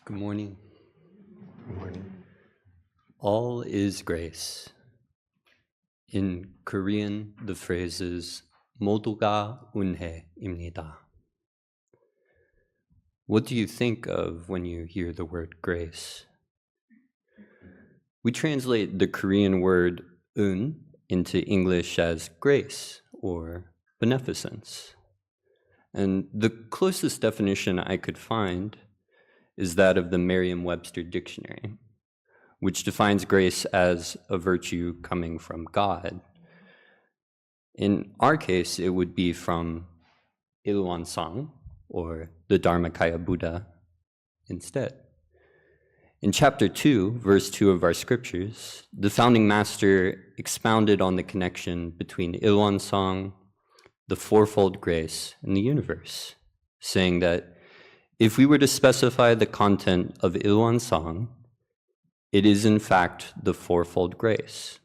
Good morning. Good morning. All is grace. In Korean, the phrase is 모두가 은혜입니다. What do you think of when you hear the word grace? We translate the Korean word 은 into English as grace or beneficence. And the closest definition I could find is that of the Merriam-Webster dictionary, which defines grace as a virtue coming from God. In our case, it would be from Ilwansang, or the Dharmakaya Buddha, instead. In chapter 2, verse 2 of our scriptures, the founding master expounded on the connection between Ilwansang, the fourfold grace, and the universe, saying that if we were to specify the content of Ilwansang, it is in fact the fourfold grace.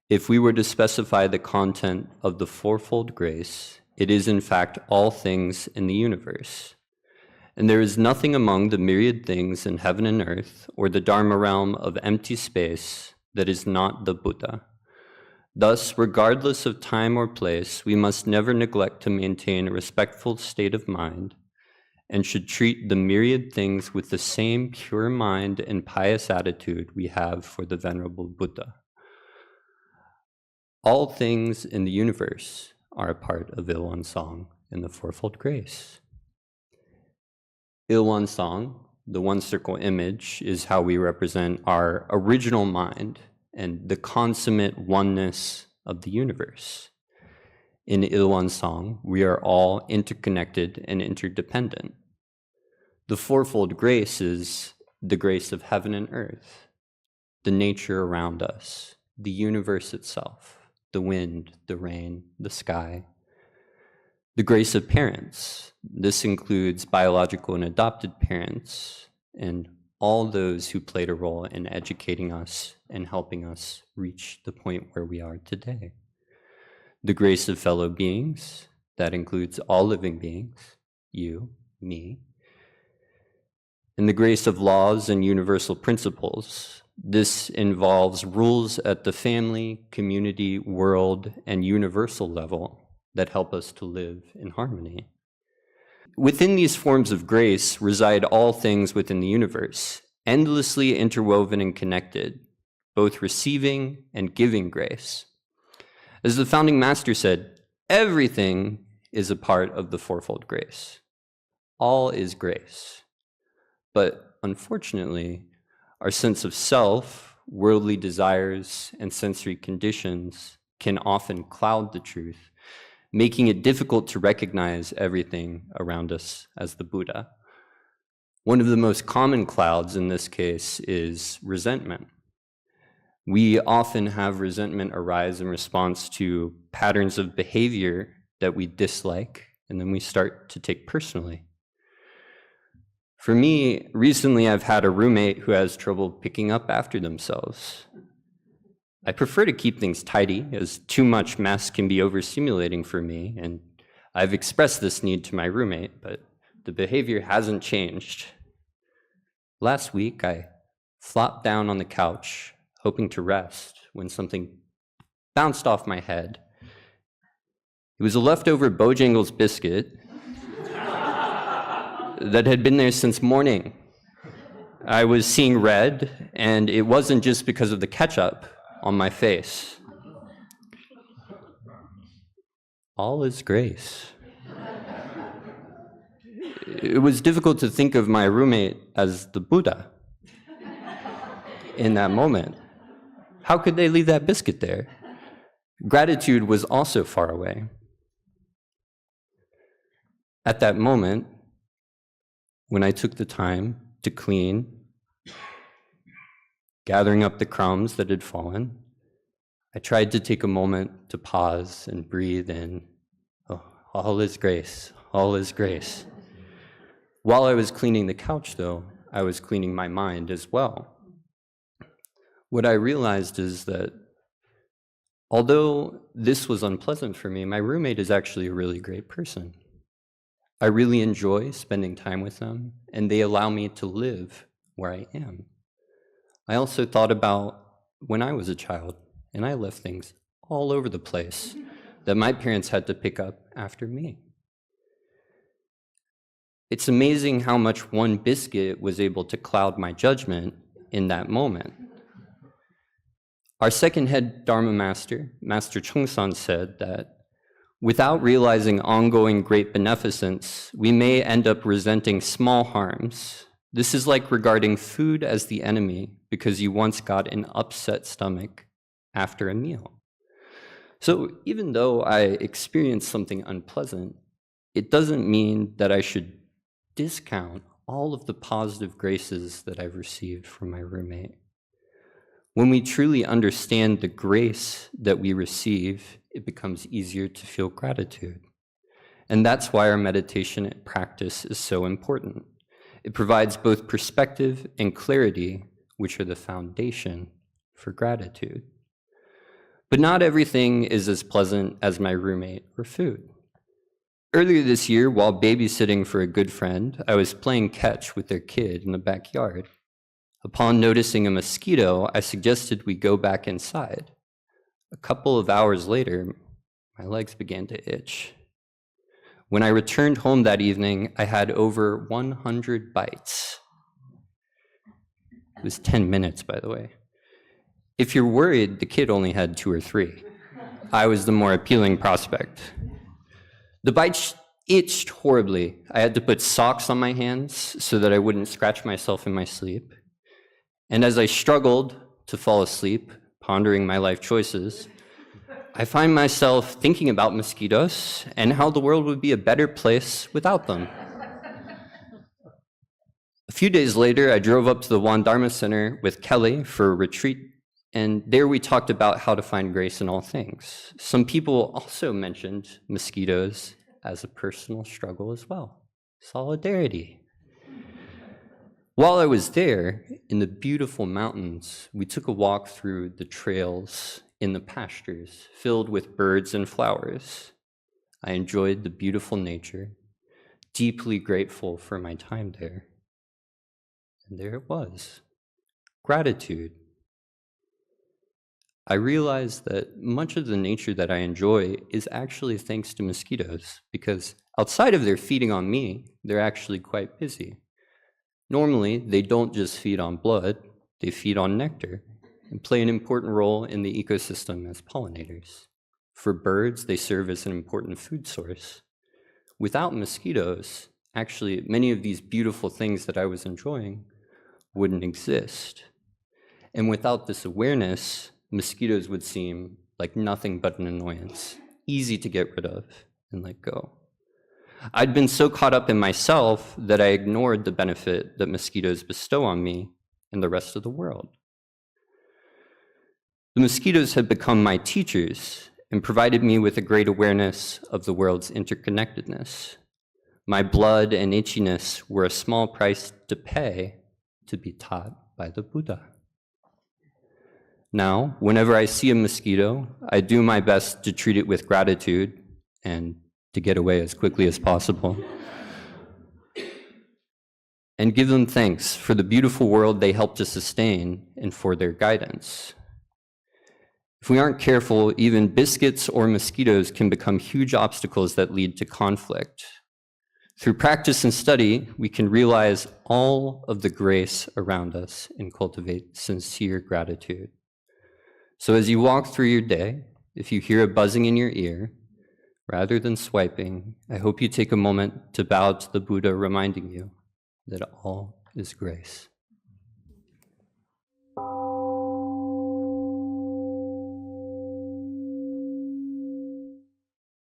If we were to specify the content of the fourfold grace, it is in fact all things in the universe. And there is nothing among the myriad things in heaven and earth, or the Dharma realm of empty space, that is not the Buddha. Thus, regardless of time or place, we must never neglect to maintain a respectful state of mind, and should treat the myriad things with the same pure mind and pious attitude we have for the Venerable Buddha. All things in the universe are a part of Ilwansang and the Fourfold Grace. Ilwansang, the one circle image, is how we represent our original mind and the consummate oneness of the universe. In Ilwansang, we are all interconnected and interdependent. The fourfold grace is the grace of heaven and earth, the nature around us, the universe itself, the wind, the rain, the sky. The grace of parents. This includes biological and adopted parents and all those who played a role in educating us and helping us reach the point where we are today. The grace of fellow beings. That includes all living beings, you, me. And the grace of laws and universal principles. This involves rules at the family, community, world, and universal level that help us to live in harmony. Within these forms of grace reside all things within the universe, endlessly interwoven and connected, both receiving and giving grace. As the founding master said, everything is a part of the fourfold grace. All is grace. But unfortunately, our sense of self, worldly desires, and sensory conditions can often cloud the truth, making it difficult to recognize everything around us as the Buddha. One of the most common clouds in this case is resentment. We often have resentment arise in response to patterns of behavior that we dislike, and then we start to take personally. For me, recently I've had a roommate who has trouble picking up after themselves. I prefer to keep things tidy, as too much mess can be overstimulating for me, and I've expressed this need to my roommate, but the behavior hasn't changed. Last week, I flopped down on the couch, hoping to rest, when something bounced off my head. It was a leftover Bojangles biscuit that had been there since morning. I was seeing red, and it wasn't just because of the ketchup on my face. All is grace. It was difficult to think of my roommate as the Buddha in that moment. How could they leave that biscuit there? Gratitude was also far away. At that moment, when I took the time to clean, gathering up the crumbs that had fallen, I tried to take a moment to pause and breathe in. Oh, all is grace, all is grace. While I was cleaning the couch, though, I was cleaning my mind as well. What I realized is that although this was unpleasant for me, my roommate is actually a really great person. I really enjoy spending time with them, and they allow me to live where I am. I also thought about when I was a child, and I left things all over the place that my parents had to pick up after me. It's amazing how much one biscuit was able to cloud my judgment in that moment. Our second head Dharma master, Master Chung-san, said that without realizing ongoing great beneficence, we may end up resenting small harms. This is like regarding food as the enemy because you once got an upset stomach after a meal. So even though I experienced something unpleasant, it doesn't mean that I should discount all of the positive graces that I've received from my roommate. When we truly understand the grace that we receive, it becomes easier to feel gratitude. And that's why our meditation practice is so important. It provides both perspective and clarity, which are the foundation for gratitude. But not everything is as pleasant as my roommate or food. Earlier this year, while babysitting for a good friend, I was playing catch with their kid in the backyard. Upon noticing a mosquito, I suggested we go back inside. A couple of hours later, my legs began to itch. When I returned home that evening, I had over 100 bites. It was 10 minutes, by the way. If you're worried, the kid only had 2 or 3. I was the more appealing prospect. The bites itched horribly. I had to put socks on my hands so that I wouldn't scratch myself in my sleep. And as I struggled to fall asleep, pondering my life choices, I find myself thinking about mosquitoes and how the world would be a better place without them. A few days later, I drove up to the Won Dharma Center with Kelly for a retreat, and there we talked about how to find grace in all things. Some people also mentioned mosquitoes as a personal struggle as well. Solidarity. While I was there, in the beautiful mountains, we took a walk through the trails in the pastures filled with birds and flowers. I enjoyed the beautiful nature, deeply grateful for my time there. And there it was, gratitude. I realized that much of the nature that I enjoy is actually thanks to mosquitoes, because outside of their feeding on me, they're actually quite busy. Normally, they don't just feed on blood, they feed on nectar and play an important role in the ecosystem as pollinators. For birds, they serve as an important food source. Without mosquitoes, actually, many of these beautiful things that I was enjoying wouldn't exist. And without this awareness, mosquitoes would seem like nothing but an annoyance, easy to get rid of and let go. I'd been so caught up in myself that I ignored the benefit that mosquitoes bestow on me and the rest of the world. The mosquitoes had become my teachers and provided me with a great awareness of the world's interconnectedness. My blood and itchiness were a small price to pay to be taught by the Buddha. Now, whenever I see a mosquito, I do my best to treat it with gratitude and to get away as quickly as possible, and give them thanks for the beautiful world they help to sustain and for their guidance. If we aren't careful, even biscuits or mosquitoes can become huge obstacles that lead to conflict. Through practice and study, we can realize all of the grace around us and cultivate sincere gratitude. So as you walk through your day, if you hear a buzzing in your ear, rather than swiping, I hope you take a moment to bow to the Buddha, reminding you that all is grace.